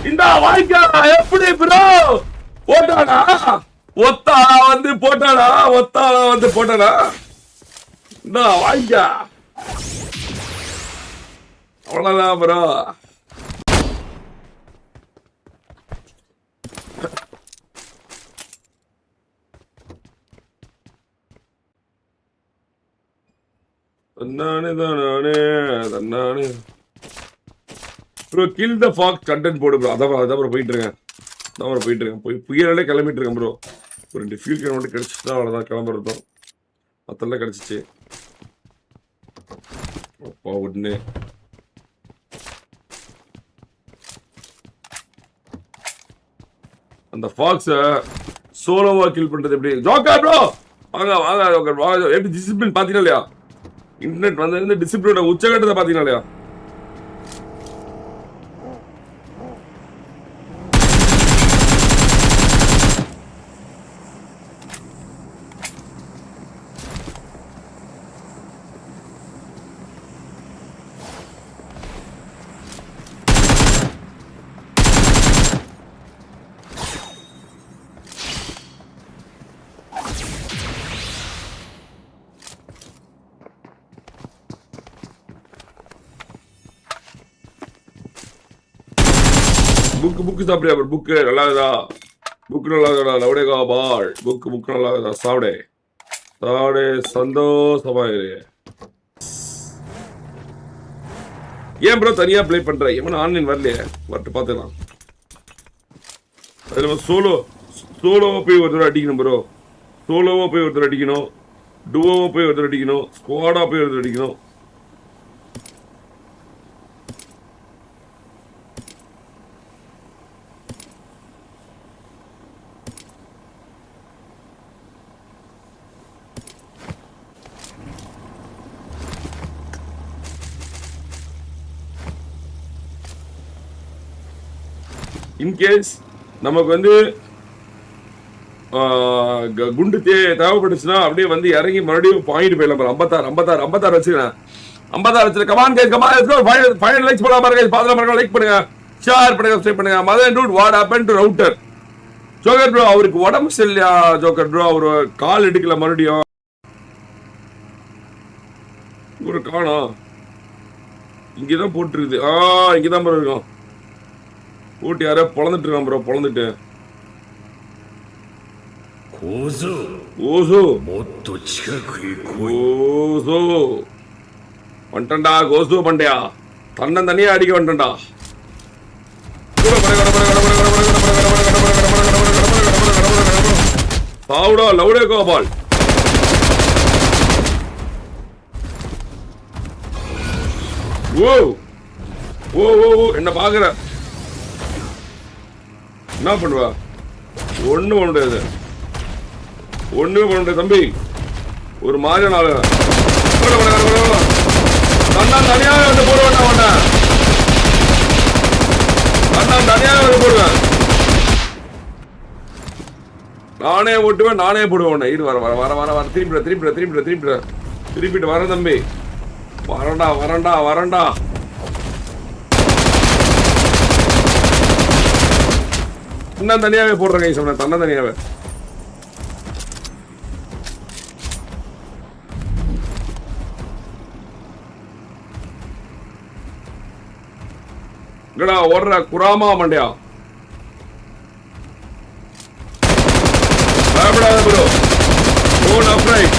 இந்த வாய்க்கா எப்படி ப்ரோ போட்டானா? ஒத்தாளா வந்து போட்டானா? ஒத்தாளா வந்து போட்டானா? இந்த வாய்க்கா அவ்வளவுதான் ப்ரோ. தன்னானே தானே தன்னானே bro. Kill the fox content போடு ப்ரோ. அதான் ப்ரோ போயிட்டு இருக்கேன். அதான் ப்ரோ போயிட்டு இருக்கேன். போய் புயலே கிளம்பிட்டு இருக்கேன் ப்ரோ. ஒரு 2 ஃபியூல் கேன் மட்டும் கிடைச்சிட்டு அவ்வளோதான் கிளம்புறதும். மற்றெல்லாம் கிடைச்சிச்சு. அப்பா ஒன்று அந்த ஃபாக்ஸை சோலோவா கில் பண்றது எப்படி? ஜோக்கர் ப்ரோ வாங்க வாங்க ஜோக்கர் வாங்க. எப்படி டிசிப்ளின் பார்த்தீங்களா இல்லையா? இன்டர்நெட் வந்து டிசிப்ளினோட உச்சகட்டத்தை பார்த்தீங்களா இல்லையா? புக்கு சாப்பிடுறியா ப்ரோ? புக்கு நல்லா இருக்குதா? புக்கு நல்லா இருக்குதா? லவுடேகா பால் புக்கு நல்லா இருக்குதா? சாப்பிடே சாப்பிடே சந்தோஷமா இரு. ஏன் ப்ரோ தனியா பிளே பண்ற? ஏன்னா ஆன்லைன் வரலையே, வரட்டு பார்த்துக்கலாம். அதுல சோலோவா போய் ஒருத்தர் அடிக்கணும் ப்ரோ. சோலோவா போய் ஒருத்தர் அடிக்கணும், டுவோவா போய் ஒருத்தர் அடிக்கணும், ஸ்குவாடா போய் ஒருத்தர் அடிக்கணும். இன்கேஸ் நமக்கு வந்து குண்டு தேவைப்பட்டுச்சுன்னா அப்படியே வந்து இறங்கி மறுபடியும் பாயிண்ட் போயிடலாம். 56 வச்சுக்கிறேன். 56 வச்சு கமான் கேஸ் கமான் 5 லைக்ஸ் போடலாம் பாருங்க. பாத்திரம் லைக் பண்ணுங்க, ஷேர் பண்ணுங்க, சப்ஸ்கிரைப் பண்ணுங்க. Madhan dude what happen to router? Joker bro அவருக்கு உடம்பு சரியில்லையா ஜோக்கர் ப்ரோ? அவரு கால் எடுக்கல மறுபடியும். ஒரு காணோம். இங்கதான் போட்டுருக்குது. இங்கதான் ப்ரோ இருக்கும். போட்டு யாரோ பொழந்துட்டு இருக்கான் ப்ரோ. பொழந்துட்டு வந்துட்டா கோசு பண்டையா தன்னந்தனியா அடிக்க வந்துட்டா. சாவுடா லவுடே கோபால். ஓ ஓ ஓ என்ன பாக்குற? என்ன பண்ணுவா? ஒண்ணும் பண்ண முடியாது, ஒண்ணுமே பண்ண முடியாது தம்பி. ஒரு மாதிரியான ஆளு தன்னான் தனியாக வந்து போடுவேன். தன்னான் தனியாக வந்து போடுவேன். நானே ஓட்டுவேன், நானே போடுவேன். இது வர வர வர வர வர திருப்பிட்டு வரேன் தம்பி. வரண்டா தன்னான் தனியாவே போடுறேன். சொன்ன தன்னான் தனியாவே ஓடுற குராமா மண்டியா. பயப்படாத ப்ரோ, டோன்ட் அஃப்ரைட்.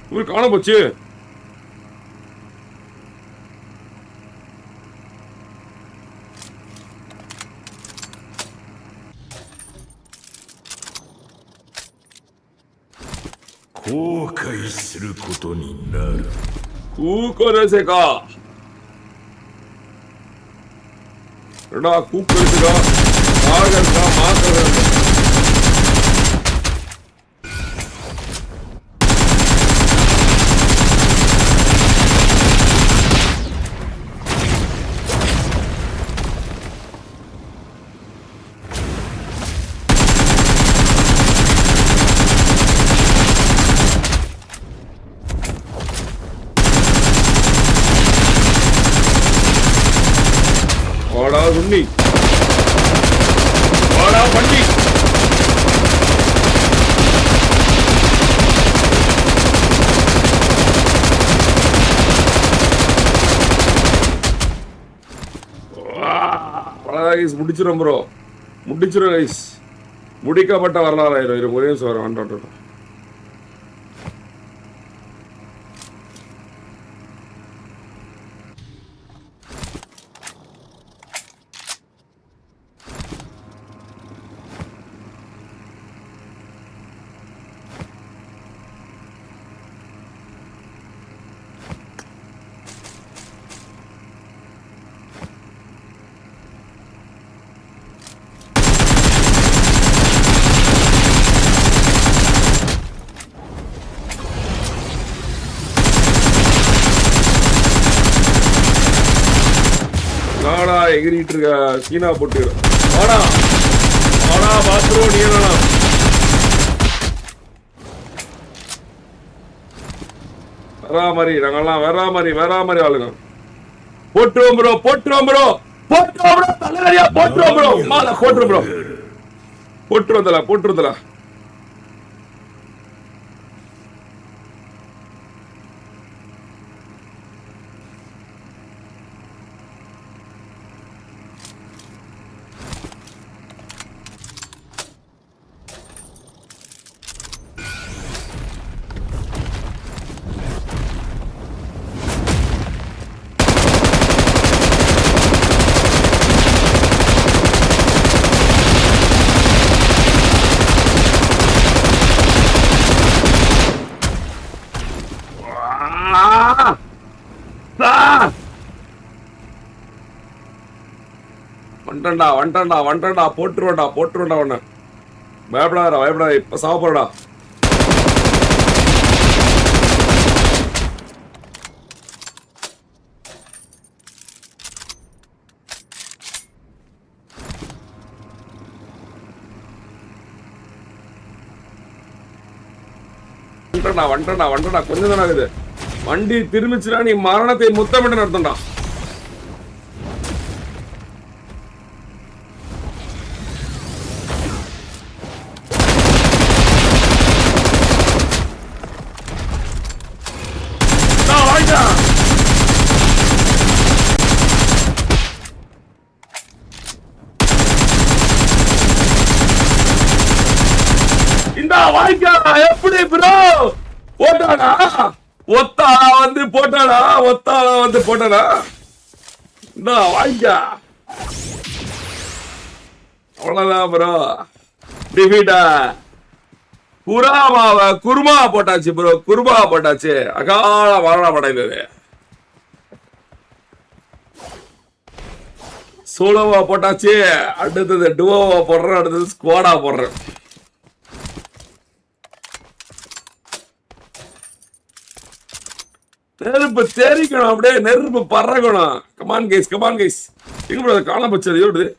ப்ரோ காண போச்சு. பண்ணி வாடா பண்ணி. முடிச்சிடும் ப்ரோ, முடிச்சிடும் கைஸ். முடிக்கப்பட்ட வரலாறு ஆயிரும். ஒரே நிமிஷம் வரும். வாடா எகிரிட்டு இருக்க சீனா போட்டு. வாடா வாடா பாத்ரூம் நீ வேணாம். வரா மாதிரி நாங்கெல்லாம் வரா மாதிரி ஆளுங்க. போட்டுருவோம் ப்ரோ, போட்டுருவோம் ப்ரோ, போட்டுருவோம் ப்ரோ, தலைவரியா போட்டுருவோம் ப்ரோ, மாலை போட்டுரும் ப்ரோ, போட்டுருந்தல. வந்துட்டா போட்டுருவா ஒண்ணு. பயப்படாத இப்ப சாப்பிடா. வந்துட்டா கொஞ்சம் தானே ஆகுது. வண்டி திரும்பிச்சுனா நீ மரணத்தை முத்தமிட்டு நடத்தண்டா. இந்த வாய்க்கா எப்படி ப்ரோ போட்டானா? ஒத்தாளா வந்து போட்டானா? இந்த வாய்க்கா அவ்வளவுதான் ப்ரோ. டிஃபீட்டா குருமா போட்டாச்சு ப்ரோ, அகால மரண படைந்தது. சோலோவா போட்டாச்சு, அடுத்தது டுவோவா போடுறேன், அடுத்தது ஸ்குவாடா போடுறேன். நெருப்பு தெரிக்கணும், அப்படியே நெருப்பு பறக்கணும். கமான் கைஸ் எங்க காண பச்சது